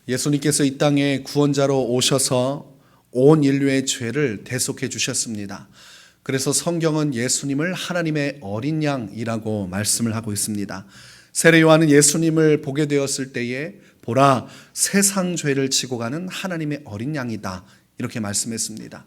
예수님께서 이 땅에 구원자로 오셔서 온 인류의 죄를 대속해 주셨습니다. 그래서 성경은 예수님을 하나님의 어린 양이라고 말씀을 하고 있습니다. 세례 요한은 예수님을 보게 되었을 때에 보라, 세상 죄를 지고 가는 하나님의 어린 양이다, 이렇게 말씀했습니다.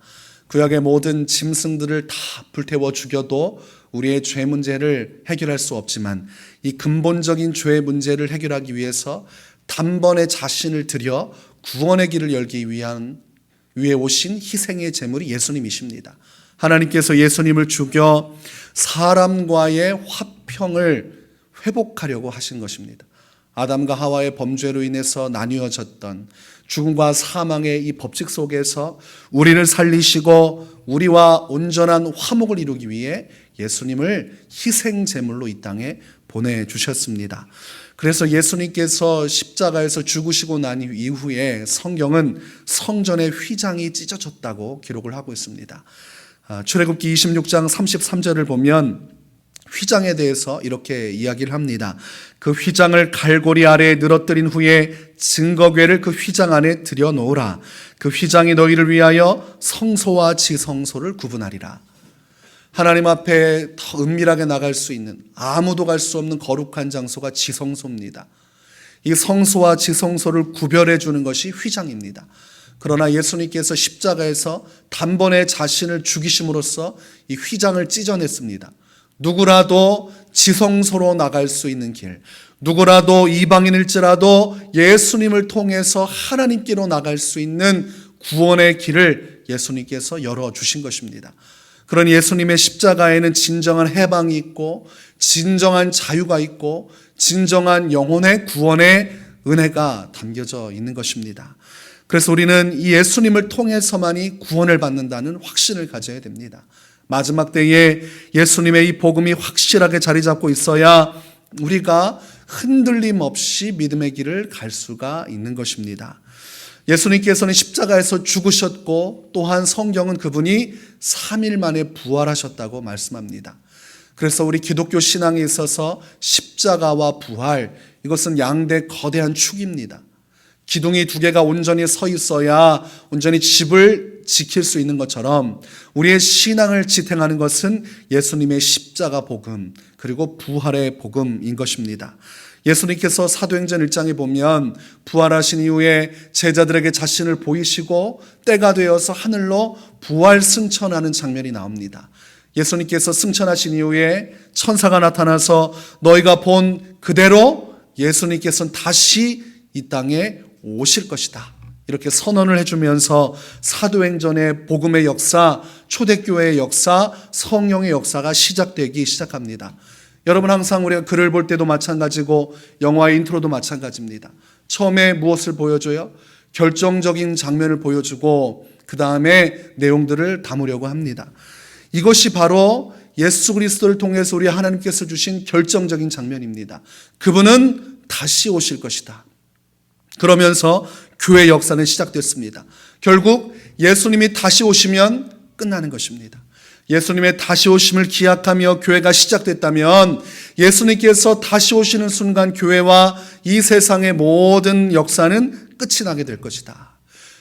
구약의 모든 짐승들을 다 불태워 죽여도 우리의 죄 문제를 해결할 수 없지만 이 근본적인 죄 문제를 해결하기 위해서 단번에 자신을 들여 구원의 길을 열기 위해 오신 희생의 제물이 예수님이십니다. 하나님께서 예수님을 죽여 사람과의 화평을 회복하려고 하신 것입니다. 아담과 하와의 범죄로 인해서 나뉘어졌던 죽음과 사망의 이 법칙 속에서 우리를 살리시고 우리와 온전한 화목을 이루기 위해 예수님을 희생 제물로 이 땅에 보내주셨습니다. 그래서 예수님께서 십자가에서 죽으시고 난 이후에 성경은 성전의 휘장이 찢어졌다고 기록을 하고 있습니다. 출애굽기 26장 33절을 보면 휘장에 대해서 이렇게 이야기를 합니다. 그 휘장을 갈고리 아래에 늘어뜨린 후에 증거궤를 그 휘장 안에 들여놓으라. 그 휘장이 너희를 위하여 성소와 지성소를 구분하리라. 하나님 앞에 더 은밀하게 나갈 수 있는, 아무도 갈 수 없는 거룩한 장소가 지성소입니다. 이 성소와 지성소를 구별해 주는 것이 휘장입니다. 그러나 예수님께서 십자가에서 단번에 자신을 죽이심으로써 이 휘장을 찢어냈습니다. 누구라도 지성소로 나갈 수 있는 길, 누구라도 이방인일지라도 예수님을 통해서 하나님께로 나갈 수 있는 구원의 길을 예수님께서 열어주신 것입니다. 그런 예수님의 십자가에는 진정한 해방이 있고 진정한 자유가 있고 진정한 영혼의 구원의 은혜가 담겨져 있는 것입니다. 그래서 우리는 이 예수님을 통해서만이 구원을 받는다는 확신을 가져야 됩니다. 마지막 때에 예수님의 이 복음이 확실하게 자리 잡고 있어야 우리가 흔들림 없이 믿음의 길을 갈 수가 있는 것입니다. 예수님께서는 십자가에서 죽으셨고 또한 성경은 그분이 3일 만에 부활하셨다고 말씀합니다. 그래서 우리 기독교 신앙에 있어서 십자가와 부활, 이것은 양대 거대한 축입니다. 기둥이 두 개가 온전히 서 있어야 온전히 집을 지킬 수 있는 것처럼 우리의 신앙을 지탱하는 것은 예수님의 십자가 복음 그리고 부활의 복음인 것입니다. 예수님께서 사도행전 1장에 보면 부활하신 이후에 제자들에게 자신을 보이시고 때가 되어서 하늘로 부활 승천하는 장면이 나옵니다. 예수님께서 승천하신 이후에 천사가 나타나서 너희가 본 그대로 예수님께서는 다시 이 땅에 오실 것이다, 이렇게 선언을 해주면서 사도행전의 복음의 역사, 초대교회의 역사, 성령의 역사가 시작합니다. 여러분, 항상 우리가 글을 볼 때도 마찬가지고 영화의 인트로도 마찬가지입니다. 처음에 무엇을 보여줘요? 결정적인 장면을 보여주고 그 다음에 내용들을 담으려고 합니다. 이것이 바로 예수 그리스도를 통해서 우리 하나님께서 주신 결정적인 장면입니다. 그분은 다시 오실 것이다. 그러면서 교회 역사는 시작됐습니다. 결국 예수님이 다시 오시면 끝나는 것입니다. 예수님의 다시 오심을 기약하며 교회가 시작됐다면 예수님께서 다시 오시는 순간 교회와 이 세상의 모든 역사는 끝이 나게 될 것이다.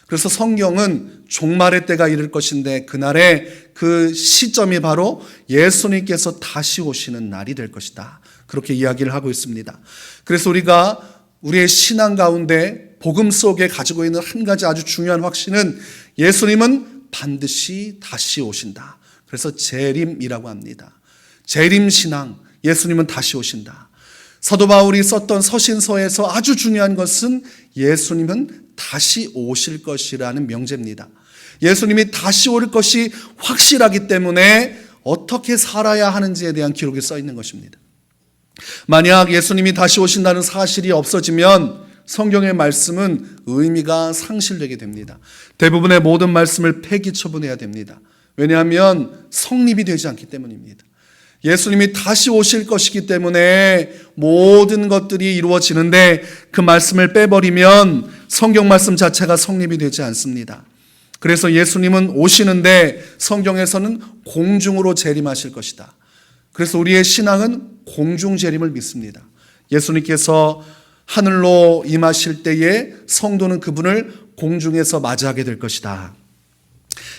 그래서 성경은 종말의 때가 이를 것인데 그날의 그 시점이 바로 예수님께서 다시 오시는 날이 될 것이다, 그렇게 이야기를 하고 있습니다. 그래서 우리가 우리의 신앙 가운데 복음 속에 가지고 있는 한 가지 아주 중요한 확신은 예수님은 반드시 다시 오신다. 그래서 재림이라고 합니다. 재림신앙, 예수님은 다시 오신다. 사도 바울이 썼던 서신서에서 아주 중요한 것은 예수님은 다시 오실 것이라는 명제입니다. 예수님이 다시 올 것이 확실하기 때문에 어떻게 살아야 하는지에 대한 기록이 써 있는 것입니다. 만약 예수님이 다시 오신다는 사실이 없어지면 성경의 말씀은 의미가 상실되게 됩니다. 대부분의 모든 말씀을 폐기 처분해야 됩니다. 왜냐하면 성립이 되지 않기 때문입니다. 예수님이 다시 오실 것이기 때문에 모든 것들이 이루어지는데 그 말씀을 빼버리면 성경 말씀 자체가 성립이 되지 않습니다. 그래서 예수님은 오시는데 성경에서는 공중으로 재림하실 것이다. 그래서 우리의 신앙은 공중 재림을 믿습니다. 예수님께서 하늘로 임하실 때에 성도는 그분을 공중에서 맞이하게 될 것이다.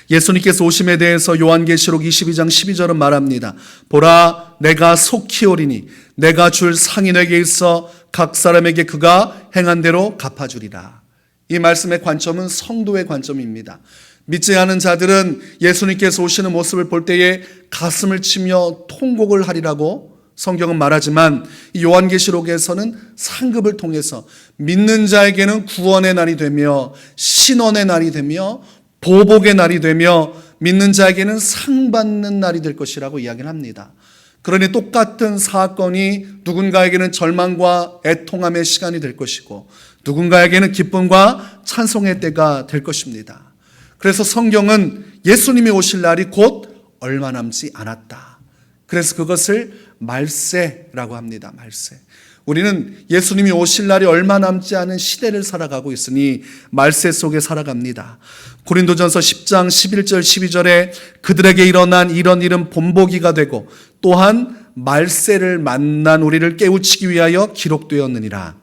예수님께서 오심에 대해서 요한계시록 22장 12절은 말합니다. 보라, 내가 속히 오리니 내가 줄 상이 내게 있어 각 사람에게 그가 행한 대로 갚아주리라. 이 말씀의 관점은 성도의 관점입니다. 믿지 않은 자들은 예수님께서 오시는 모습을 볼 때에 가슴을 치며 통곡을 하리라고 성경은 말하지만 이 요한계시록에서는 상급을 통해서 믿는 자에게는 구원의 날이 되며 신원의 날이 되며 보복의 날이 되며 믿는 자에게는 상 받는 날이 될 것이라고 이야기를 합니다. 그러니 똑같은 사건이 누군가에게는 절망과 애통함의 시간이 될 것이고 누군가에게는 기쁨과 찬송의 때가 될 것입니다. 그래서 성경은 예수님이 오실 날이 곧 얼마 남지 않았다. 그래서 그것을 말세라고 합니다. 말세. 우리는 예수님이 오실 날이 얼마 남지 않은 시대를 살아가고 있으니 말세 속에 살아갑니다. 고린도전서 10장 11절 12절에 그들에게 일어난 이런 일은 본보기가 되고 또한 말세를 만난 우리를 깨우치기 위하여 기록되었느니라.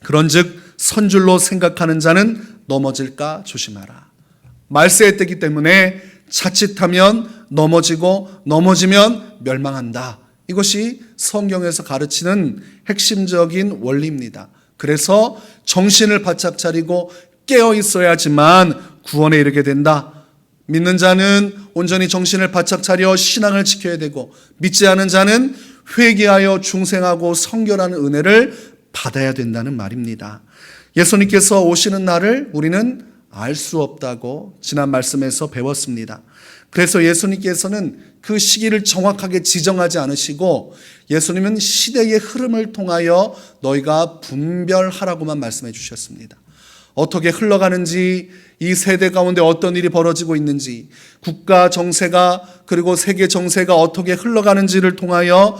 그런즉 선줄로 생각하는 자는 넘어질까 조심하라. 말세의 때이기 때문에 자칫하면 넘어지고 넘어지면 멸망한다. 이것이 성경에서 가르치는 핵심적인 원리입니다. 그래서 정신을 바짝 차리고 깨어 있어야지만 구원에 이르게 된다. 믿는 자는 온전히 정신을 바짝 차려 신앙을 지켜야 되고 믿지 않은 자는 회개하여 중생하고 성결하는 은혜를 받아야 된다는 말입니다. 예수님께서 오시는 날을 우리는 알 수 없다고 지난 말씀에서 배웠습니다. 그래서 예수님께서는 그 시기를 정확하게 지정하지 않으시고 예수님은 시대의 흐름을 통하여 너희가 분별하라고만 말씀해 주셨습니다. 어떻게 흘러가는지, 이 세대 가운데 어떤 일이 벌어지고 있는지, 국가 정세가 그리고 세계 정세가 어떻게 흘러가는지를 통하여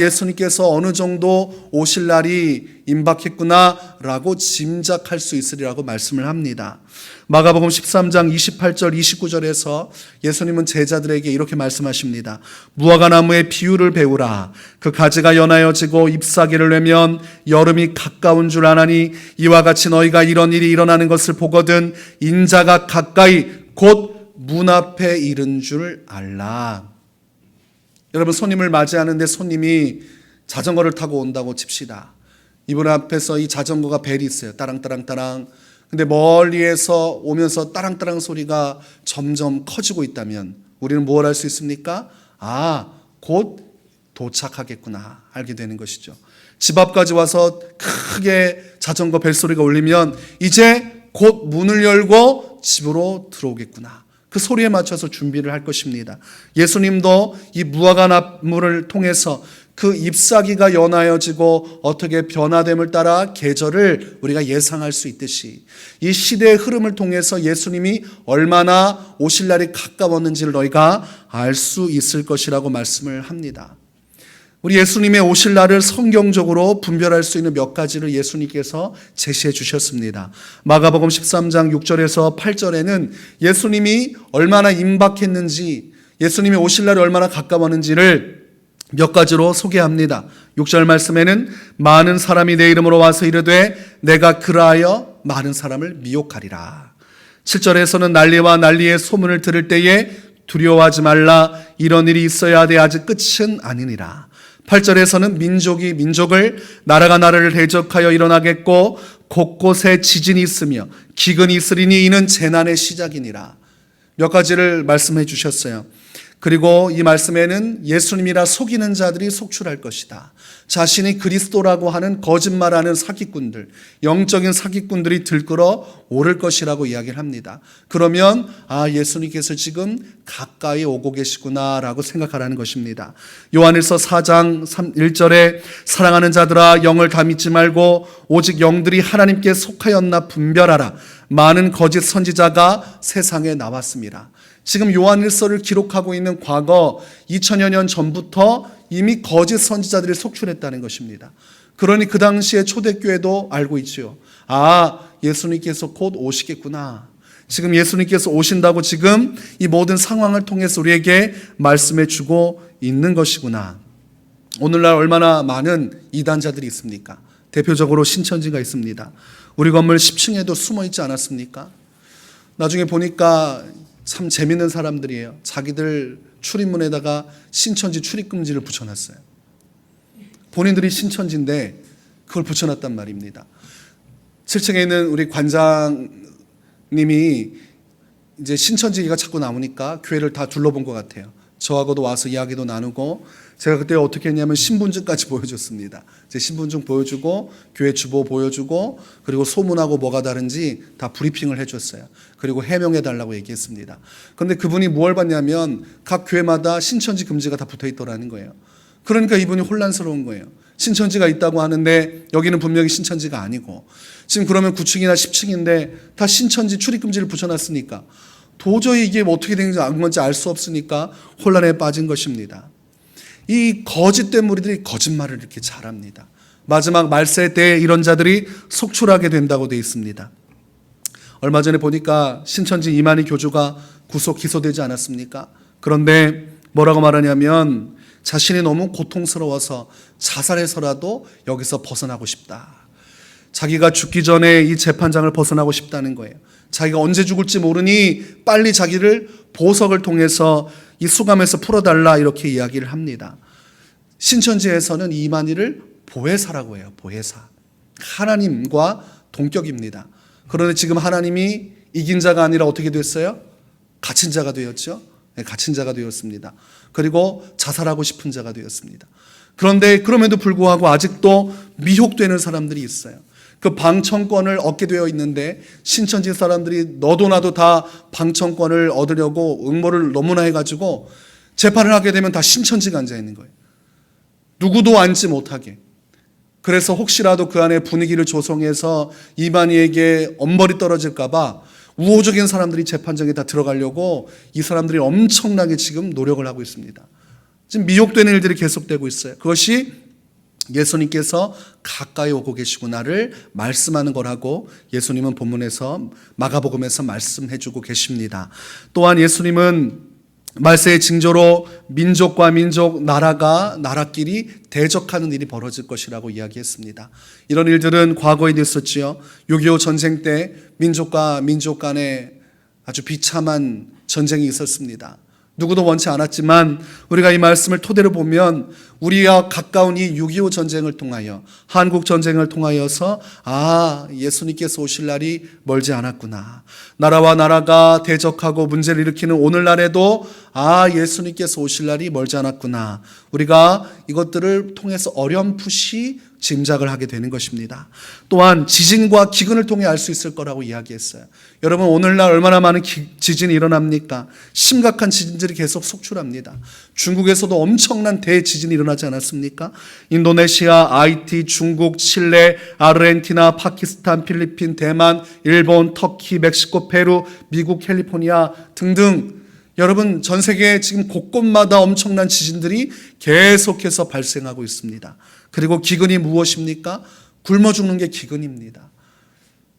예수님께서 어느 정도 오실 날이 임박했구나 라고 짐작할 수 있으리라고 말씀을 합니다. 마가복음 13장 28절 29절에서 예수님은 제자들에게 이렇게 말씀하십니다. 무화과 나무의 비유를 배우라. 그 가지가 연하여지고 잎사귀를 내면 여름이 가까운 줄 아나니 이와 같이 너희가 이런 일이 일어나는 것을 보거든 인자가 가까이 곧 문 앞에 이른 줄 알라. 여러분, 손님을 맞이하는데 손님이 자전거를 타고 온다고 칩시다. 이분 앞에서 이 자전거가 벨이 있어요. 따랑따랑따랑. 근데 멀리에서 오면서 따랑따랑 소리가 점점 커지고 있다면 우리는 뭘 할 수 있습니까? 곧 도착하겠구나 알게 되는 것이죠. 집 앞까지 와서 크게 자전거 벨소리가 울리면 이제 곧 문을 열고 집으로 들어오겠구나. 그 소리에 맞춰서 준비를 할 것입니다. 예수님도 이 무화과 나무를 통해서 그 잎사귀가 연하여지고 어떻게 변화됨을 따라 계절을 우리가 예상할 수 있듯이 이 시대의 흐름을 통해서 예수님이 얼마나 오실 날이 가까웠는지를 너희가 알 수 있을 것이라고 말씀을 합니다. 우리 예수님의 오실 날을 성경적으로 분별할 수 있는 몇 가지를 예수님께서 제시해 주셨습니다. 마가복음 13장 6절에서 8절에는 예수님이 얼마나 임박했는지, 예수님이 오실 날이 얼마나 가까웠는지를 몇 가지로 소개합니다. 6절 말씀에는 많은 사람이 내 이름으로 와서 이르되 내가 그라하여 많은 사람을 미혹하리라. 7절에서는 난리와 난리의 소문을 들을 때에 두려워하지 말라. 이런 일이 있어야 하되 아직 끝은 아니니라. 8절에서는 민족이 민족을, 나라가 나라를 대적하여 일어나겠고 곳곳에 지진이 있으며 기근이 있으리니 이는 재난의 시작이니라. 몇 가지를 말씀해 주셨어요. 그리고 이 말씀에는 예수님이라 속이는 자들이 속출할 것이다. 자신이 그리스도라고 하는 거짓말하는 사기꾼들, 영적인 사기꾼들이 들끓어 오를 것이라고 이야기를 합니다. 그러면 예수님께서 지금 가까이 오고 계시구나라고 생각하라는 것입니다. 요한일서 4장 1절에 사랑하는 자들아 영을 다 믿지 말고 오직 영들이 하나님께 속하였나 분별하라. 많은 거짓 선지자가 세상에 나왔습니다. 지금 요한일서를 기록하고 있는 과거 2000여 년 전부터 이미 거짓 선지자들이 속출했다는 것입니다. 그러니 그 당시에 초대교회도 알고 있죠. 예수님께서 곧 오시겠구나. 지금 예수님께서 오신다고 지금 이 모든 상황을 통해서 우리에게 말씀해 주고 있는 것이구나. 오늘날 얼마나 많은 이단자들이 있습니까? 대표적으로 신천지가 있습니다. 우리 건물 10층에도 숨어 있지 않았습니까? 나중에 보니까 참 재밌는 사람들이에요. 자기들 출입문에다가 신천지 출입금지를 붙여놨어요. 본인들이 신천지인데 그걸 붙여놨단 말입니다. 7층에 있는 우리 관장님이 이제 신천지 얘기가 자꾸 나오니까 교회를 다 둘러본 것 같아요. 저하고도 와서 이야기도 나누고, 제가 그때 어떻게 했냐면 신분증까지 보여줬습니다. 제 신분증 보여주고 교회 주보 보여주고, 그리고 소문하고 뭐가 다른지 다 브리핑을 해줬어요. 그리고 해명해달라고 얘기했습니다. 그런데 그분이 뭘 봤냐면 각 교회마다 신천지 금지가 다 붙어있더라는 거예요. 그러니까 이분이 혼란스러운 거예요. 신천지가 있다고 하는데 여기는 분명히 신천지가 아니고, 지금 그러면 9층이나 10층인데 다 신천지 출입금지를 붙여놨으니까 도저히 이게 어떻게 된 건지 알 수 없으니까 혼란에 빠진 것입니다. 이 거짓된 무리들이 거짓말을 이렇게 잘합니다. 마지막 말세 때에 이런 자들이 속출하게 된다고 되어 있습니다. 얼마 전에 보니까 신천지 이만희 교주가 구속 기소되지 않았습니까? 그런데 뭐라고 말하냐면 자신이 너무 고통스러워서 자살해서라도 여기서 벗어나고 싶다. 자기가 죽기 전에 이 재판장을 벗어나고 싶다는 거예요. 자기가 언제 죽을지 모르니 빨리 자기를 보석을 통해서 이 수감에서 풀어달라, 이렇게 이야기를 합니다. 신천지에서는 이만희를 보혜사라고 해요. 보혜사. 하나님과 동격입니다. 그런데 지금 하나님이 이긴 자가 아니라 어떻게 됐어요? 갇힌 자가 되었죠. 네, 갇힌 자가 되었습니다. 그리고 자살하고 싶은 자가 되었습니다. 그런데 그럼에도 불구하고 아직도 미혹되는 사람들이 있어요. 그 방청권을 얻게 되어 있는데 신천지 사람들이 너도 나도 다 방청권을 얻으려고 응모를 너무나 해가지고 재판을 하게 되면 다 신천지가 앉아 있는 거예요. 누구도 앉지 못하게. 그래서 혹시라도 그 안에 분위기를 조성해서 이만희에게 엄벌이 떨어질까 봐 우호적인 사람들이 재판장에 다 들어가려고 이 사람들이 엄청나게 지금 노력을 하고 있습니다. 지금 미혹되는 일들이 계속되고 있어요. 그것이 예수님께서 가까이 오고 계시고 나를 말씀하는 거라고 예수님은 본문에서 마가복음에서 말씀해 주고 계십니다. 또한 예수님은 말세의 징조로 민족과 민족, 나라가 나라끼리 대적하는 일이 벌어질 것이라고 이야기했습니다. 이런 일들은 과거에도 있었지요. 6.25 전쟁 때 민족과 민족 간에 아주 비참한 전쟁이 있었습니다. 누구도 원치 않았지만 우리가 이 말씀을 토대로 보면 우리와 가까운 이 6.25 전쟁을 통하여, 한국 전쟁을 통하여서 예수님께서 오실 날이 멀지 않았구나. 나라와 나라가 대적하고 문제를 일으키는 오늘날에도 예수님께서 오실 날이 멀지 않았구나. 우리가 이것들을 통해서 어렴풋이 짐작을 하게 되는 것입니다. 또한 지진과 기근을 통해 알 수 있을 거라고 이야기했어요. 여러분, 오늘날 얼마나 많은 지진이 일어납니까? 심각한 지진들이 계속 속출합니다. 중국에서도 엄청난 대지진이 일어나지 않았습니까? 인도네시아, 하이티, 중국, 칠레, 아르헨티나, 파키스탄, 필리핀, 대만, 일본, 터키, 멕시코, 페루, 미국, 캘리포니아 등등, 여러분, 전 세계 지금 곳곳마다 엄청난 지진들이 계속해서 발생하고 있습니다. 그리고 기근이 무엇입니까? 굶어 죽는 게 기근입니다.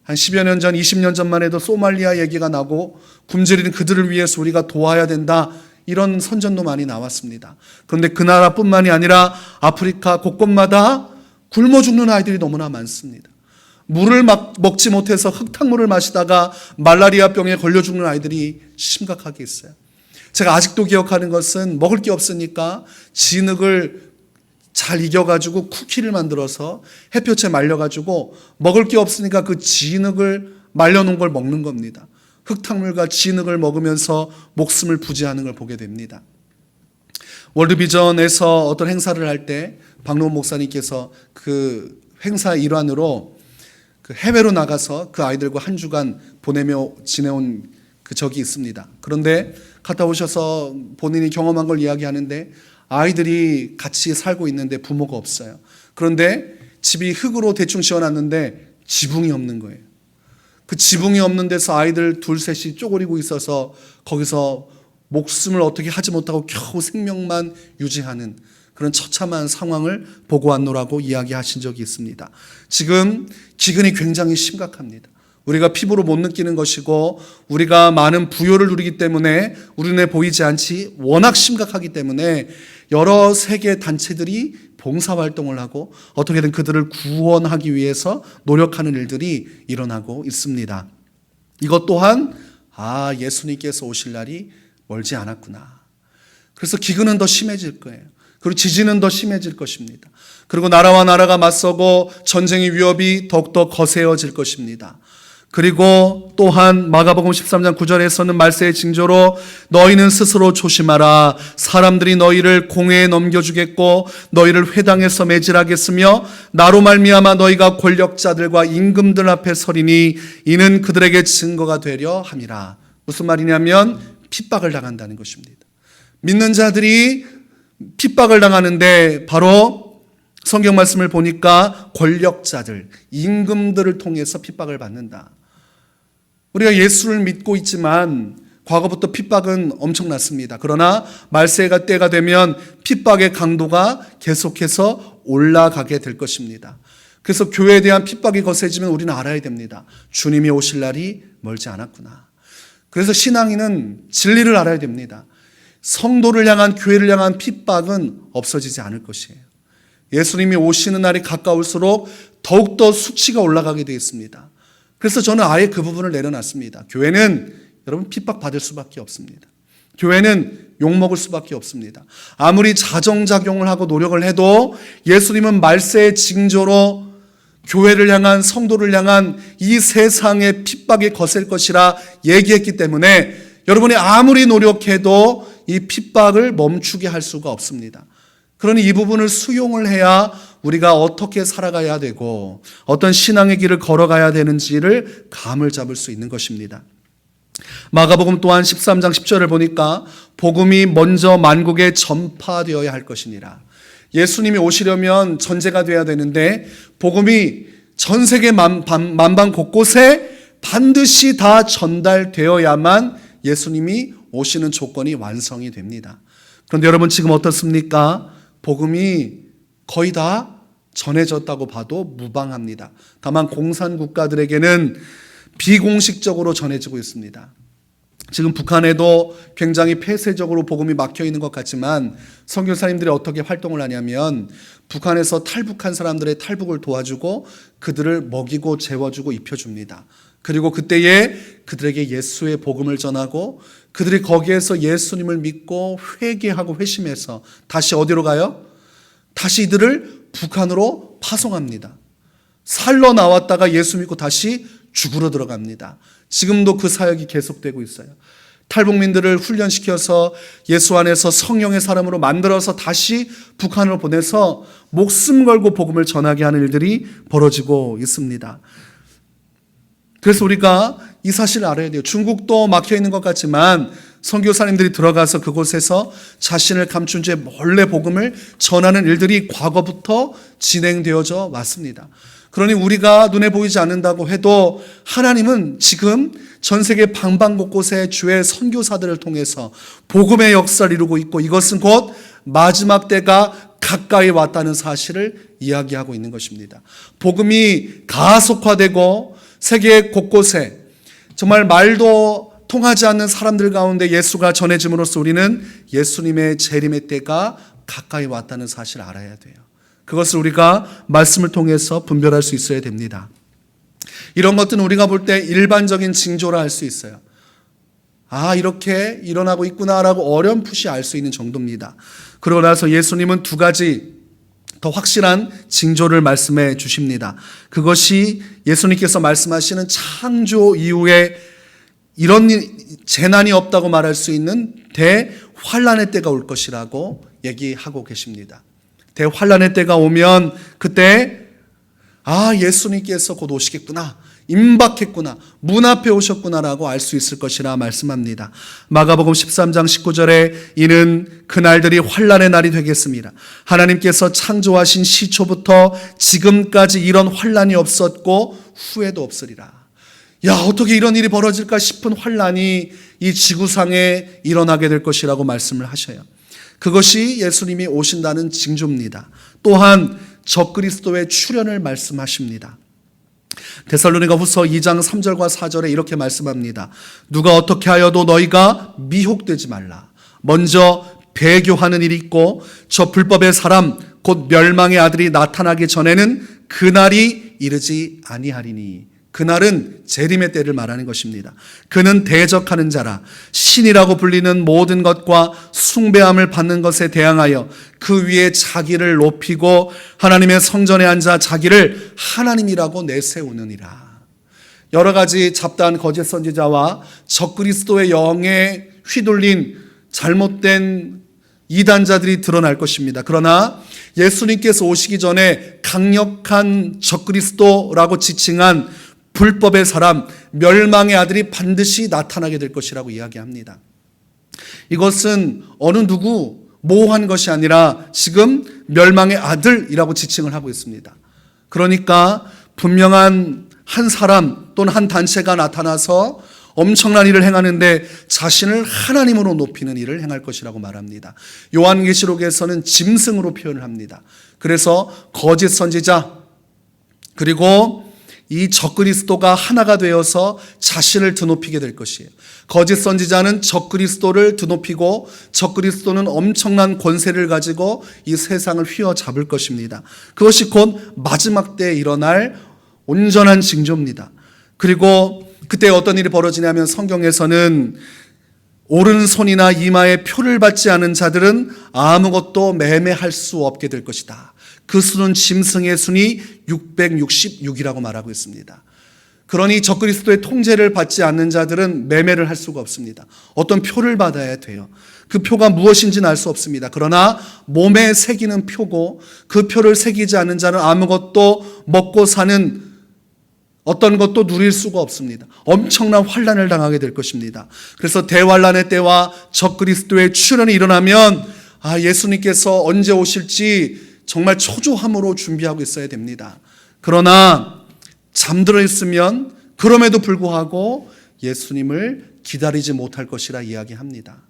한 10여 년 전, 20년 전만 해도 소말리아 얘기가 나고 굶주리는 그들을 위해서 우리가 도와야 된다, 이런 선전도 많이 나왔습니다. 그런데 그 나라뿐만이 아니라 아프리카 곳곳마다 굶어 죽는 아이들이 너무나 많습니다. 물을 먹지 못해서 흙탕물을 마시다가 말라리아 병에 걸려 죽는 아이들이 심각하게 있어요. 제가 아직도 기억하는 것은 먹을 게 없으니까 진흙을 잘 이겨가지고 쿠키를 만들어서 햇볕에 말려가지고 먹을 게 없으니까 그 진흙을 말려놓은 걸 먹는 겁니다. 흙탕물과 진흙을 먹으면서 목숨을 부지하는 걸 보게 됩니다. 월드비전에서 어떤 행사를 할 때 박노원 목사님께서 그 행사 일환으로 그 해외로 나가서 그 아이들과 한 주간 보내며 지내온 그 적이 있습니다. 그런데 갔다 오셔서 본인이 경험한 걸 이야기하는데 아이들이 같이 살고 있는데 부모가 없어요. 그런데 집이 흙으로 대충 지어놨는데 지붕이 없는 거예요. 그 지붕이 없는 데서 아이들 둘 셋이 쪼그리고 있어서 거기서 목숨을 어떻게 하지 못하고 겨우 생명만 유지하는 그런 처참한 상황을 보고 왔노라고 이야기하신 적이 있습니다. 지금 기근이 굉장히 심각합니다. 우리가 피부로 못 느끼는 것이고 우리가 많은 부요를 누리기 때문에 우리 눈에 보이지 않지 워낙 심각하기 때문에 여러 세계 단체들이 봉사활동을 하고 어떻게든 그들을 구원하기 위해서 노력하는 일들이 일어나고 있습니다. 이것 또한 예수님께서 오실 날이 멀지 않았구나. 그래서 기근은 더 심해질 거예요. 그리고 지진은 더 심해질 것입니다. 그리고 나라와 나라가 맞서고 전쟁의 위협이 더욱더 거세어질 것입니다. 그리고 또한 마가복음 13장 9절에서는 말세의 징조로 너희는 스스로 조심하라. 사람들이 너희를 공회에 넘겨주겠고 너희를 회당에서 매질하겠으며 나로 말미암아 너희가 권력자들과 임금들 앞에 서리니 이는 그들에게 증거가 되려 함이라. 무슨 말이냐면 핍박을 당한다는 것입니다. 믿는 자들이 핍박을 당하는데 바로 성경 말씀을 보니까 권력자들, 임금들을 통해서 핍박을 받는다. 우리가 예수를 믿고 있지만 과거부터 핍박은 엄청났습니다. 그러나 말세가 때가 되면 핍박의 강도가 계속해서 올라가게 될 것입니다. 그래서 교회에 대한 핍박이 거세지면 우리는 알아야 됩니다. 주님이 오실 날이 멀지 않았구나. 그래서 신앙인은 진리를 알아야 됩니다. 성도를 향한, 교회를 향한 핍박은 없어지지 않을 것이에요. 예수님이 오시는 날이 가까울수록 더욱더 수치가 올라가게 되어 있습니다. 그래서 저는 아예 그 부분을 내려놨습니다. 교회는 여러분 핍박받을 수밖에 없습니다. 교회는 욕먹을 수밖에 없습니다. 아무리 자정작용을 하고 노력을 해도 예수님은 말세의 징조로 교회를 향한, 성도를 향한 이 세상의 핍박이 거셀 것이라 얘기했기 때문에 여러분이 아무리 노력해도 이 핍박을 멈추게 할 수가 없습니다. 그러니 이 부분을 수용을 해야 우리가 어떻게 살아가야 되고 어떤 신앙의 길을 걸어가야 되는지를 감을 잡을 수 있는 것입니다. 마가복음 또한 13장 10절을 보니까 복음이 먼저 만국에 전파되어야 할 것이니라. 예수님이 오시려면 전제가 되어야 되는데 복음이 전 세계 만방 곳곳에 반드시 다 전달되어야만 예수님이 오시는 조건이 완성이 됩니다. 그런데 여러분 지금 어떻습니까? 복음이 거의 다 전해졌다고 봐도 무방합니다. 다만 공산국가들에게는 비공식적으로 전해지고 있습니다. 지금 북한에도 굉장히 폐쇄적으로 복음이 막혀 있는 것 같지만 선교사님들이 어떻게 활동을 하냐면 북한에서 탈북한 사람들의 탈북을 도와주고 그들을 먹이고 재워주고 입혀줍니다. 그리고 그때에 그들에게 예수의 복음을 전하고 그들이 거기에서 예수님을 믿고 회개하고 회심해서 다시 어디로 가요? 다시 이들을 북한으로 파송합니다. 살러 나왔다가 예수 믿고 다시 죽으러 들어갑니다. 지금도 그 사역이 계속되고 있어요. 탈북민들을 훈련시켜서 예수 안에서 성령의 사람으로 만들어서 다시 북한으로 보내서 목숨 걸고 복음을 전하게 하는 일들이 벌어지고 있습니다. 그래서 우리가 이 사실을 알아야 돼요. 중국도 막혀 있는 것 같지만 선교사님들이 들어가서 그곳에서 자신을 감춘 채 몰래 복음을 전하는 일들이 과거부터 진행되어져 왔습니다. 그러니 우리가 눈에 보이지 않는다고 해도 하나님은 지금 전 세계 방방곳곳에 주의 선교사들을 통해서 복음의 역사를 이루고 있고 이것은 곧 마지막 때가 가까이 왔다는 사실을 이야기하고 있는 것입니다. 복음이 가속화되고 세계 곳곳에 정말 말도 통하지 않는 사람들 가운데 예수가 전해짐으로써 우리는 예수님의 재림의 때가 가까이 왔다는 사실을 알아야 돼요. 그것을 우리가 말씀을 통해서 분별할 수 있어야 됩니다. 이런 것들은 우리가 볼 때 일반적인 징조라 할 수 있어요. 이렇게 일어나고 있구나라고 어렴풋이 알 수 있는 정도입니다. 그러고 나서 예수님은 두 가지 더 확실한 징조를 말씀해 주십니다. 그것이 예수님께서 말씀하시는 창조 이후에 이런 재난이 없다고 말할 수 있는 대환란의 때가 올 것이라고 얘기하고 계십니다. 대환란의 때가 오면 그때 예수님께서 곧 오시겠구나, 임박했구나, 문 앞에 오셨구나라고 알 수 있을 것이라 말씀합니다. 마가복음 13장 19절에 이는 그날들이 환란의 날이 되겠습니다. 하나님께서 창조하신 시초부터 지금까지 이런 환란이 없었고 후에도 없으리라. 어떻게 이런 일이 벌어질까 싶은 환란이 이 지구상에 일어나게 될 것이라고 말씀을 하셔요. 그것이 예수님이 오신다는 징조입니다. 또한 적그리스도의 출현을 말씀하십니다. 데살로니가 후서 2장 3절과 4절에 이렇게 말씀합니다. 누가 어떻게 하여도 너희가 미혹되지 말라. 먼저 배교하는 일이 있고 저 불법의 사람 곧 멸망의 아들이 나타나기 전에는 그날이 이르지 아니하리니. 그날은 재림의 때를 말하는 것입니다. 그는 대적하는 자라 신이라고 불리는 모든 것과 숭배함을 받는 것에 대항하여 그 위에 자기를 높이고 하나님의 성전에 앉아 자기를 하나님이라고 내세우느니라. 여러 가지 잡다한 거짓 선지자와 적그리스도의 영에 휘둘린 잘못된 이단자들이 드러날 것입니다. 그러나 예수님께서 오시기 전에 강력한 적그리스도라고 지칭한 불법의 사람, 멸망의 아들이 반드시 나타나게 될 것이라고 이야기합니다. 이것은 어느 누구 모호한 것이 아니라 지금 멸망의 아들이라고 지칭을 하고 있습니다. 그러니까 분명한 한 사람 또는 한 단체가 나타나서 엄청난 일을 행하는데 자신을 하나님으로 높이는 일을 행할 것이라고 말합니다. 요한계시록에서는 짐승으로 표현을 합니다. 그래서 거짓 선지자 그리고 이 적그리스도가 하나가 되어서 자신을 드높이게 될 것이에요. 거짓 선지자는 적그리스도를 드높이고 적그리스도는 엄청난 권세를 가지고 이 세상을 휘어잡을 것입니다. 그것이 곧 마지막 때에 일어날 온전한 징조입니다. 그리고 그때 어떤 일이 벌어지냐면 성경에서는 오른손이나 이마에 표를 받지 않은 자들은 아무것도 매매할 수 없게 될 것이다. 그 수는 짐승의 순이 666이라고 말하고 있습니다. 그러니 적그리스도의 통제를 받지 않는 자들은 매매를 할 수가 없습니다. 어떤 표를 받아야 돼요. 그 표가 무엇인지는 알 수 없습니다. 그러나 몸에 새기는 표고 그 표를 새기지 않는 자는 아무것도 먹고 사는 어떤 것도 누릴 수가 없습니다. 엄청난 환난을 당하게 될 것입니다. 그래서 대환난의 때와 적그리스도의 출현이 일어나면 예수님께서 언제 오실지 정말 초조함으로 준비하고 있어야 됩니다. 그러나 잠들어 있으면 그럼에도 불구하고 예수님을 기다리지 못할 것이라 이야기합니다.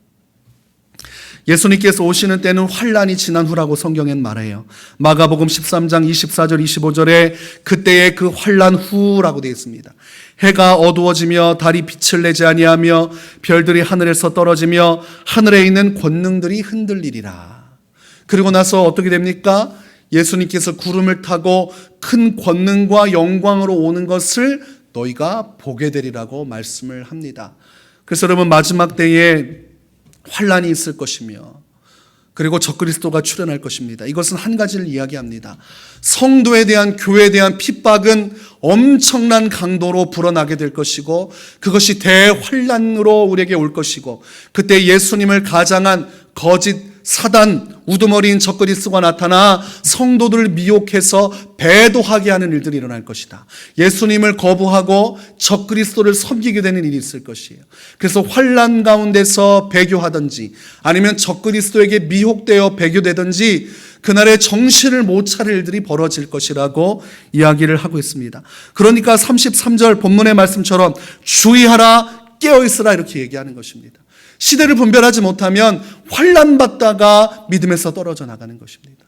예수님께서 오시는 때는 환란이 지난 후라고 성경엔 말해요. 마가복음 13장 24절 25절에 그때의 그 환란 후라고 되어 있습니다. 해가 어두워지며 달이 빛을 내지 아니하며 별들이 하늘에서 떨어지며 하늘에 있는 권능들이 흔들리리라. 그리고 나서 어떻게 됩니까? 예수님께서 구름을 타고 큰 권능과 영광으로 오는 것을 너희가 보게 되리라고 말씀을 합니다. 그래서 여러분 마지막 때에 환란이 있을 것이며 그리고 적그리스도가 출현할 것입니다. 이것은 한 가지를 이야기합니다. 성도에 대한 교회에 대한 핍박은 엄청난 강도로 불어나게 될 것이고 그것이 대환란으로 우리에게 올 것이고 그때 예수님을 가장한 거짓 사단 우두머리인 적그리스도가 나타나 성도들을 미혹해서 배도하게 하는 일들이 일어날 것이다. 예수님을 거부하고 적그리스도를 섬기게 되는 일이 있을 것이에요. 그래서 환난 가운데서 배교하든지 아니면 적그리스도에게 미혹되어 배교되든지 그날에 정신을 못 차릴 일들이 벌어질 것이라고 이야기를 하고 있습니다. 그러니까 33절 본문의 말씀처럼 주의하라 깨어있으라 이렇게 얘기하는 것입니다. 시대를 분별하지 못하면 환난받다가 믿음에서 떨어져 나가는 것입니다.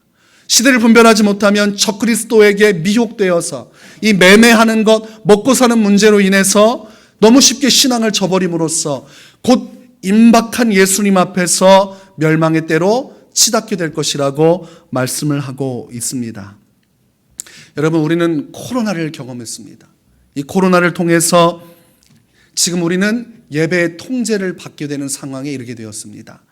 시대를 분별하지 못하면 적그리스도에게 미혹되어서 이 매매하는 것, 먹고 사는 문제로 인해서 너무 쉽게 신앙을 저버림으로써 곧 임박한 예수님 앞에서 멸망의 때로 치닫게 될 것이라고 말씀을 하고 있습니다. 여러분, 우리는 코로나를 경험했습니다. 이 코로나를 통해서 지금 우리는 예배의 통제를 받게 되는 상황에 이르게 되었습니다.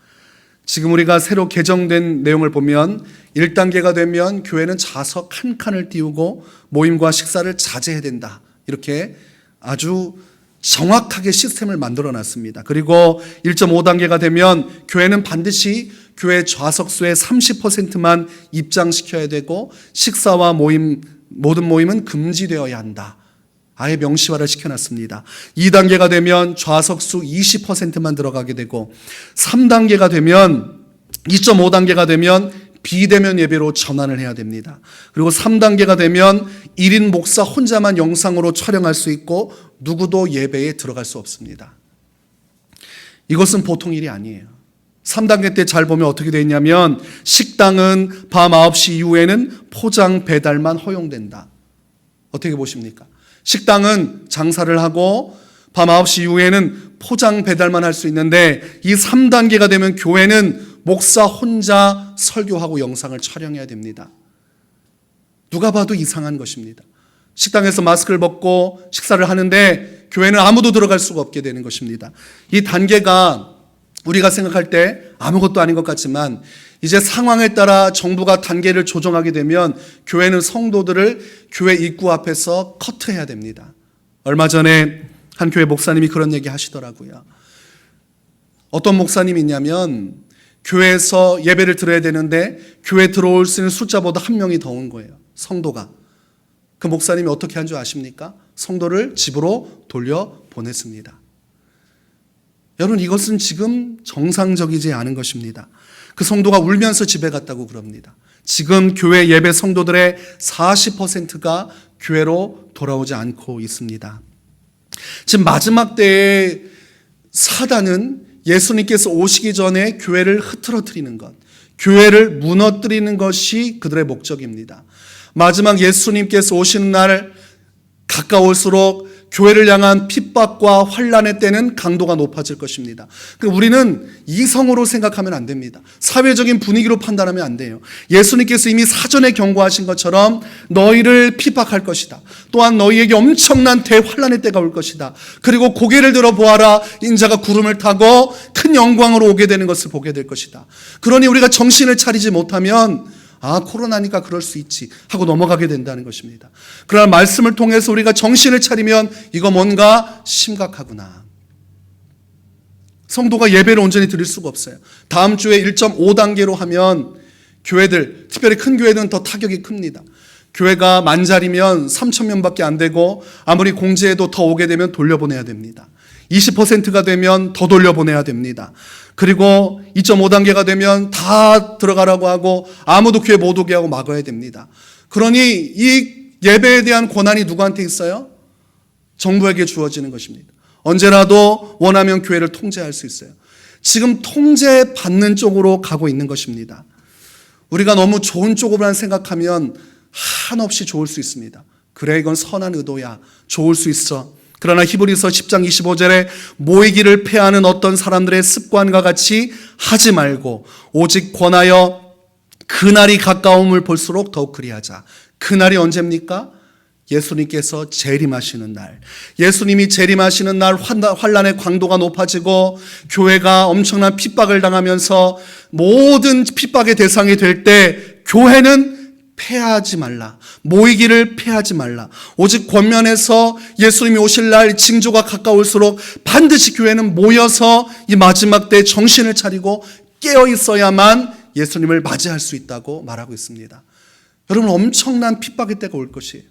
지금 우리가 새로 개정된 내용을 보면 1단계가 되면 교회는 좌석 한 칸을 띄우고 모임과 식사를 자제해야 된다. 이렇게 아주 정확하게 시스템을 만들어 놨습니다. 그리고 1.5단계가 되면 교회는 반드시 교회 좌석수의 30%만 입장시켜야 되고 식사와 모임, 모든 모임은 금지되어야 한다. 아예 명시화를 시켜놨습니다. 2단계가 되면 좌석수 20%만 들어가게 되고 3단계가 되면 2.5단계가 되면 비대면 예배로 전환을 해야 됩니다. 그리고 3단계가 되면 1인 목사 혼자만 영상으로 촬영할 수 있고 누구도 예배에 들어갈 수 없습니다. 이것은 보통 일이 아니에요. 3단계 때 잘 보면 어떻게 되어 있냐면 식당은 밤 9시 이후에는 포장 배달만 허용된다. 어떻게 보십니까? 식당은 장사를 하고 밤 9시 이후에는 포장 배달만 할 수 있는데 이 3단계가 되면 교회는 목사 혼자 설교하고 영상을 촬영해야 됩니다. 누가 봐도 이상한 것입니다. 식당에서 마스크를 벗고 식사를 하는데 교회는 아무도 들어갈 수가 없게 되는 것입니다. 이 단계가 우리가 생각할 때 아무것도 아닌 것 같지만 이제 상황에 따라 정부가 단계를 조정하게 되면 교회는 성도들을 교회 입구 앞에서 커트해야 됩니다. 얼마 전에 한 교회 목사님이 그런 얘기 하시더라고요. 어떤 목사님이 있냐면 교회에서 예배를 드려야 되는데 교회 들어올 수 있는 숫자보다 한 명이 더 온 거예요. 성도가. 그 목사님이 어떻게 한 줄 아십니까? 성도를 집으로 돌려보냈습니다. 여러분, 이것은 지금 정상적이지 않은 것입니다. 그 성도가 울면서 집에 갔다고 그럽니다. 지금 교회 예배 성도들의 40%가 교회로 돌아오지 않고 있습니다. 지금 마지막 때에 사단은 예수님께서 오시기 전에 교회를 흐트러뜨리는 것, 교회를 무너뜨리는 것이 그들의 목적입니다. 마지막 예수님께서 오시는 날 가까울수록 교회를 향한 핍박과 환난의 때는 강도가 높아질 것입니다. 우리는 이성으로 생각하면 안 됩니다. 사회적인 분위기로 판단하면 안 돼요. 예수님께서 이미 사전에 경고하신 것처럼 너희를 핍박할 것이다. 또한 너희에게 엄청난 대환난의 때가 올 것이다. 그리고 고개를 들어 보아라. 인자가 구름을 타고 큰 영광으로 오게 되는 것을 보게 될 것이다. 그러니 우리가 정신을 차리지 못하면 코로나니까 그럴 수 있지 하고 넘어가게 된다는 것입니다. 그러나 말씀을 통해서 우리가 정신을 차리면 이거 뭔가 심각하구나. 성도가 예배를 온전히 드릴 수가 없어요. 다음 주에 1.5단계로 하면 교회들, 특별히 큰 교회는 더 타격이 큽니다. 교회가 만자리면 3,000명밖에 안 되고 아무리 공지해도 더 오게 되면 돌려보내야 됩니다. 20%가 되면 더 돌려보내야 됩니다. 그리고 2.5단계가 되면 다 들어가라고 하고 아무도 교회 못 오게 하고 막아야 됩니다. 그러니 이 예배에 대한 권한이 누구한테 있어요? 정부에게 주어지는 것입니다. 언제라도 원하면 교회를 통제할 수 있어요. 지금 통제받는 쪽으로 가고 있는 것입니다. 우리가 너무 좋은 쪽으로만 생각하면 한없이 좋을 수 있습니다. 그래, 이건 선한 의도야. 좋을 수 있어. 그러나 히브리서 10장 25절에 모이기를 패하는 어떤 사람들의 습관과 같이 하지 말고 오직 권하여 그날이 가까움을 볼수록 더욱 그리하자. 그날이 언제입니까? 예수님께서 재림하시는 날. 예수님이 재림하시는 날 환난의 강도가 높아지고 교회가 엄청난 핍박을 당하면서 모든 핍박의 대상이 될 때 교회는 패하지 말라. 모이기를 패하지 말라. 오직 권면에서 예수님이 오실 날 징조가 가까울수록 반드시 교회는 모여서 이 마지막 때 정신을 차리고 깨어 있어야만 예수님을 맞이할 수 있다고 말하고 있습니다. 여러분, 엄청난 핍박의 때가 올 것이에요.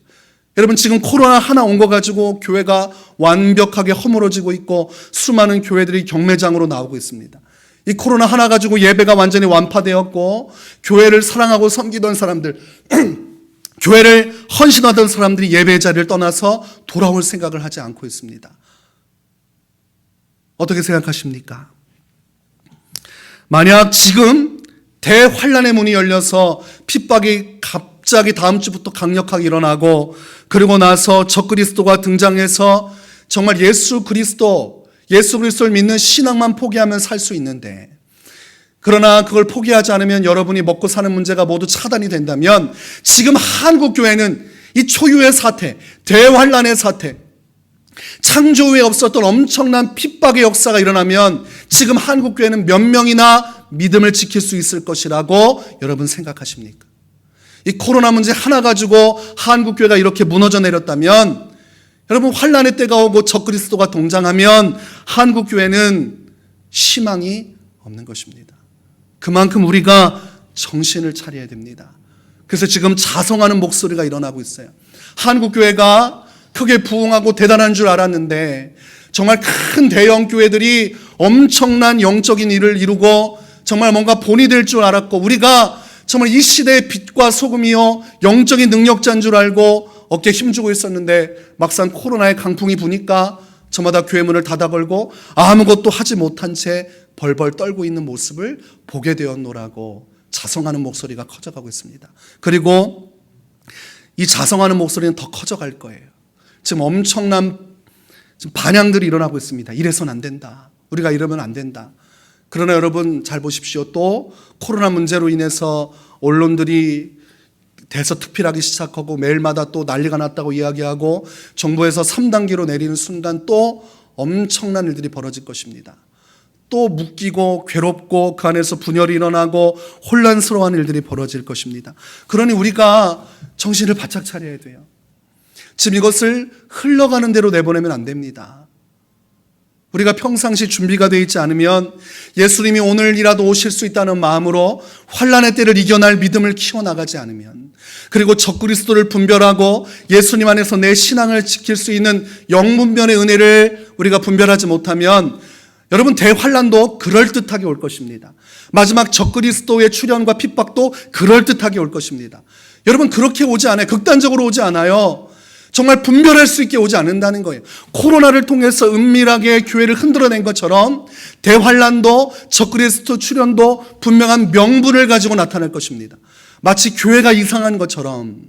여러분, 지금 코로나 하나 온 거 가지고 교회가 완벽하게 허물어지고 있고 수많은 교회들이 경매장으로 나오고 있습니다. 이 코로나 하나 가지고 예배가 완전히 완파되었고 교회를 사랑하고 섬기던 사람들, 교회를 헌신하던 사람들이 예배 자리를 떠나서 돌아올 생각을 하지 않고 있습니다. 어떻게 생각하십니까? 만약 지금 대환난의 문이 열려서 핍박이 갑자기 다음 주부터 강력하게 일어나고 그리고 나서 적그리스도가 등장해서 정말 예수 그리스도를 믿는 신앙만 포기하면 살 수 있는데, 그러나 그걸 포기하지 않으면 여러분이 먹고 사는 문제가 모두 차단이 된다면 지금 한국교회는 이 초유의 사태, 대환난의 사태, 창조 후에 없었던 엄청난 핍박의 역사가 일어나면 지금 한국교회는 몇 명이나 믿음을 지킬 수 있을 것이라고 여러분 생각하십니까? 이 코로나 문제 하나 가지고 한국교회가 이렇게 무너져 내렸다면, 여러분, 환난의 때가 오고 적그리스도가 동장하면 한국교회는 희망이 없는 것입니다. 그만큼 우리가 정신을 차려야 됩니다. 그래서 지금 자성하는 목소리가 일어나고 있어요. 한국교회가 크게 부흥하고 대단한 줄 알았는데 정말 큰 대형 교회들이 엄청난 영적인 일을 이루고 정말 뭔가 본이 될 줄 알았고 우리가 정말 이 시대의 빛과 소금이요 영적인 능력자인 줄 알고 어깨에 힘주고 있었는데 막상 코로나의 강풍이 부니까 저마다 교회 문을 닫아 걸고 아무것도 하지 못한 채 벌벌 떨고 있는 모습을 보게 되었노라고 자성하는 목소리가 커져가고 있습니다. 그리고 이 자성하는 목소리는 더 커져갈 거예요. 지금 엄청난 반향들이 일어나고 있습니다. 이래서는 안 된다. 우리가 이러면 안 된다. 그러나 여러분 잘 보십시오. 또 코로나 문제로 인해서 언론들이 대서특필하기 시작하고 매일마다 또 난리가 났다고 이야기하고 정부에서 3단계로 내리는 순간 또 엄청난 일들이 벌어질 것입니다. 또 묶이고 괴롭고 그 안에서 분열이 일어나고 혼란스러운 일들이 벌어질 것입니다. 그러니 우리가 정신을 바짝 차려야 돼요. 지금 이것을 흘러가는 대로 내보내면 안 됩니다. 우리가 평상시 준비가 되어 있지 않으면 예수님이 오늘이라도 오실 수 있다는 마음으로 환난의 때를 이겨낼 믿음을 키워나가지 않으면, 그리고 적그리스도를 분별하고 예수님 안에서 내 신앙을 지킬 수 있는 영분별의 은혜를 우리가 분별하지 못하면 여러분 대환난도 그럴듯하게 올 것입니다. 마지막 적그리스도의 출현과 핍박도 그럴듯하게 올 것입니다. 여러분 그렇게 오지 않아요. 극단적으로 오지 않아요. 정말 분별할 수 있게 오지 않는다는 거예요. 코로나를 통해서 은밀하게 교회를 흔들어낸 것처럼 대환난도 적그리스도 출현도 분명한 명분을 가지고 나타날 것입니다. 마치 교회가 이상한 것처럼,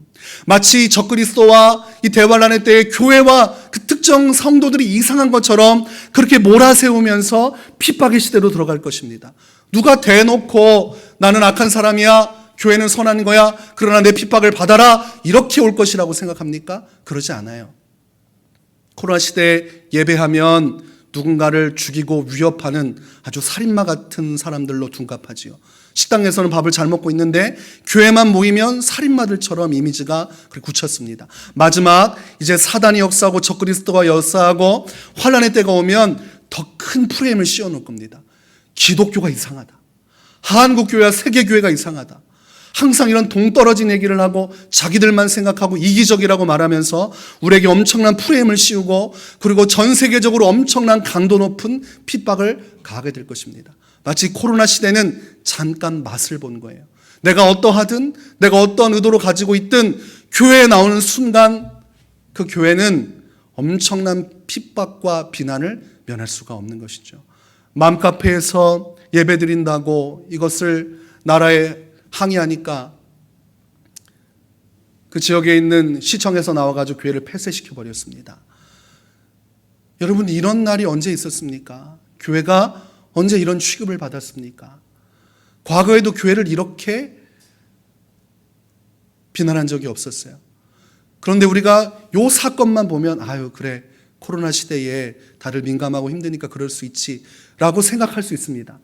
마치 적그리스도와 이 대환난의 때에 교회와 그 특정 성도들이 이상한 것처럼 그렇게 몰아세우면서 핍박의 시대로 들어갈 것입니다. 누가 대놓고 나는 악한 사람이야, 교회는 선한 거야, 그러나 내 핍박을 받아라, 이렇게 올 것이라고 생각합니까? 그러지 않아요. 코로나 시대에 예배하면 누군가를 죽이고 위협하는 아주 살인마 같은 사람들로 둔갑하지요. 식당에서는 밥을 잘 먹고 있는데 교회만 모이면 살인마들처럼 이미지가 굳혔습니다. 마지막 이제 사단이 역사하고 적그리스도가 역사하고 환난의 때가 오면 더 큰 프레임을 씌워놓을 겁니다. 기독교가 이상하다, 한국교회와 세계교회가 이상하다, 항상 이런 동떨어진 얘기를 하고 자기들만 생각하고 이기적이라고 말하면서 우리에게 엄청난 프레임을 씌우고, 그리고 전 세계적으로 엄청난 강도 높은 핍박을 가하게 될 것입니다. 마치 코로나 시대는 잠깐 맛을 본 거예요. 내가 어떠하든, 내가 어떤 의도로 가지고 있든 교회에 나오는 순간 그 교회는 엄청난 핍박과 비난을 면할 수가 없는 것이죠. 맘카페에서 예배드린다고 이것을 나라에 항의하니까 그 지역에 있는 시청에서 나와가지고 교회를 폐쇄시켜 버렸습니다. 여러분 이런 날이 언제 있었습니까? 교회가 언제 이런 취급을 받았습니까? 과거에도 교회를 이렇게 비난한 적이 없었어요. 그런데 우리가 이 사건만 보면 아유 그래 코로나 시대에 다들 민감하고 힘드니까 그럴 수 있지 라고 생각할 수 있습니다.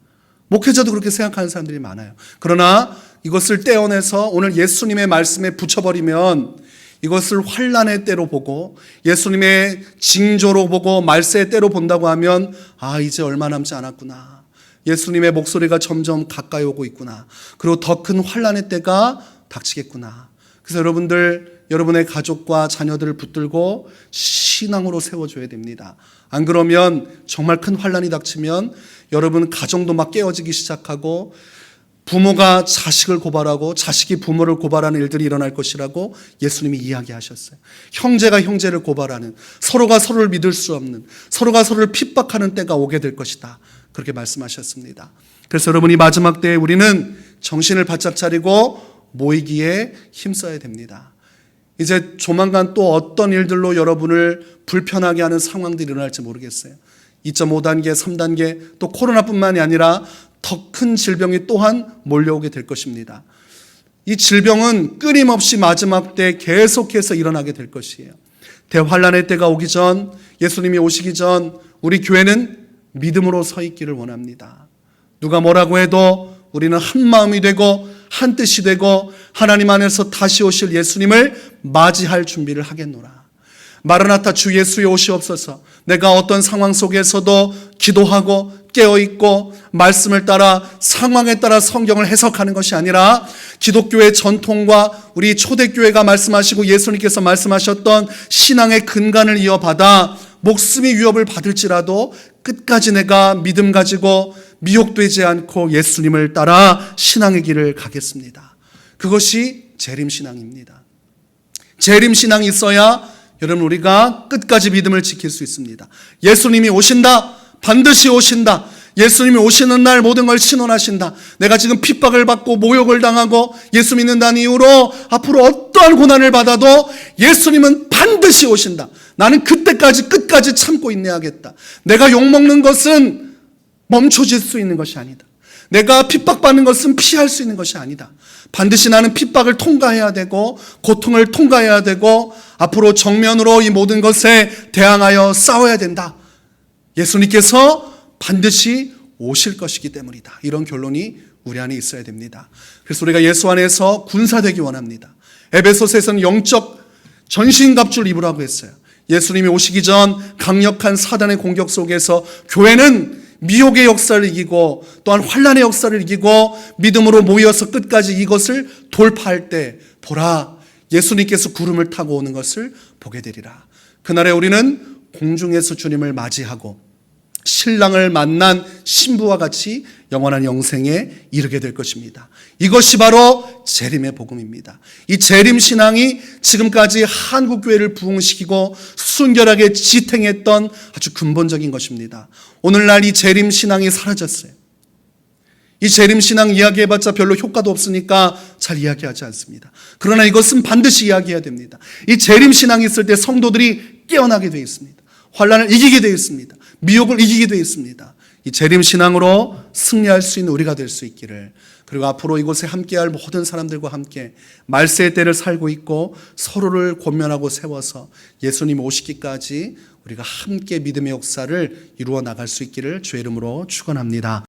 목회자도 그렇게 생각하는 사람들이 많아요. 그러나 이것을 떼어내서 오늘 예수님의 말씀에 붙여버리면 이것을 환난의 때로 보고 예수님의 징조로 보고 말세의 때로 본다고 하면 아 이제 얼마 남지 않았구나, 예수님의 목소리가 점점 가까이 오고 있구나, 그리고 더 큰 환난의 때가 닥치겠구나. 그래서 여러분들 여러분의 가족과 자녀들을 붙들고 신앙으로 세워줘야 됩니다. 안 그러면 정말 큰 환난이 닥치면 여러분 가정도 막 깨어지기 시작하고 부모가 자식을 고발하고 자식이 부모를 고발하는 일들이 일어날 것이라고 예수님이 이야기하셨어요. 형제가 형제를 고발하는, 서로가 서로를 믿을 수 없는, 서로가 서로를 핍박하는 때가 오게 될 것이다, 그렇게 말씀하셨습니다. 그래서 여러분이 마지막 때에 우리는 정신을 바짝 차리고 모이기에 힘써야 됩니다. 이제 조만간 또 어떤 일들로 여러분을 불편하게 하는 상황들이 일어날지 모르겠어요. 2.5단계, 3단계, 또 코로나뿐만이 아니라 더 큰 질병이 또한 몰려오게 될 것입니다. 이 질병은 끊임없이 마지막 때 계속해서 일어나게 될 것이에요. 대환난의 때가 오기 전, 예수님이 오시기 전 우리 교회는 믿음으로 서 있기를 원합니다. 누가 뭐라고 해도 우리는 한 마음이 되고 한 뜻이 되고 하나님 안에서 다시 오실 예수님을 맞이할 준비를 하겠노라. 마라나타 주 예수의 오시옵소서. 내가 어떤 상황 속에서도 기도하고 깨어있고 말씀을 따라 상황에 따라 성경을 해석하는 것이 아니라 기독교의 전통과 우리 초대교회가 말씀하시고 예수님께서 말씀하셨던 신앙의 근간을 이어받아 목숨이 위협을 받을지라도 끝까지 내가 믿음 가지고 미혹되지 않고 예수님을 따라 신앙의 길을 가겠습니다. 그것이 재림신앙입니다. 재림신앙이 있어야 여러분 우리가 끝까지 믿음을 지킬 수 있습니다. 예수님이 오신다, 반드시 오신다, 예수님이 오시는 날 모든 걸 신원하신다. 내가 지금 핍박을 받고 모욕을 당하고 예수 믿는다는 이유로 앞으로 어떠한 고난을 받아도 예수님은 반드시 오신다. 나는 그때까지 끝까지 참고 인내하겠다. 내가 욕먹는 것은 멈춰질 수 있는 것이 아니다. 내가 핍박받는 것은 피할 수 있는 것이 아니다. 반드시 나는 핍박을 통과해야 되고 고통을 통과해야 되고 앞으로 정면으로 이 모든 것에 대항하여 싸워야 된다. 예수님께서 반드시 오실 것이기 때문이다. 이런 결론이 우리 안에 있어야 됩니다. 그래서 우리가 예수 안에서 군사되기 원합니다. 에베소서에서는 영적 전신갑주를 입으라고 했어요. 예수님이 오시기 전 강력한 사단의 공격 속에서 교회는 미혹의 역사를 이기고 또한 환난의 역사를 이기고 믿음으로 모여서 끝까지 이것을 돌파할 때 보라, 예수님께서 구름을 타고 오는 것을 보게 되리라. 그날에 우리는 공중에서 주님을 맞이하고 신랑을 만난 신부와 같이 영원한 영생에 이르게 될 것입니다. 이것이 바로 재림의 복음입니다. 이 재림 신앙이 지금까지 한국 교회를 부흥시키고 순결하게 지탱했던 아주 근본적인 것입니다. 오늘날 이 재림 신앙이 사라졌어요. 이 재림 신앙 이야기해봤자 별로 효과도 없으니까 잘 이야기하지 않습니다. 그러나 이것은 반드시 이야기해야 됩니다. 이 재림 신앙이 있을 때 성도들이 깨어나게 되어 있습니다. 환난을 이기게 되어 있습니다. 미혹을 이기게 되어 있습니다. 이 재림 신앙으로 승리할 수 있는 우리가 될 수 있기를, 그리고 앞으로 이곳에 함께할 모든 사람들과 함께 말세의 때를 살고 있고 서로를 권면하고 세워서 예수님 오시기까지 우리가 함께 믿음의 역사를 이루어 나갈 수 있기를 주의 이름으로 축원합니다.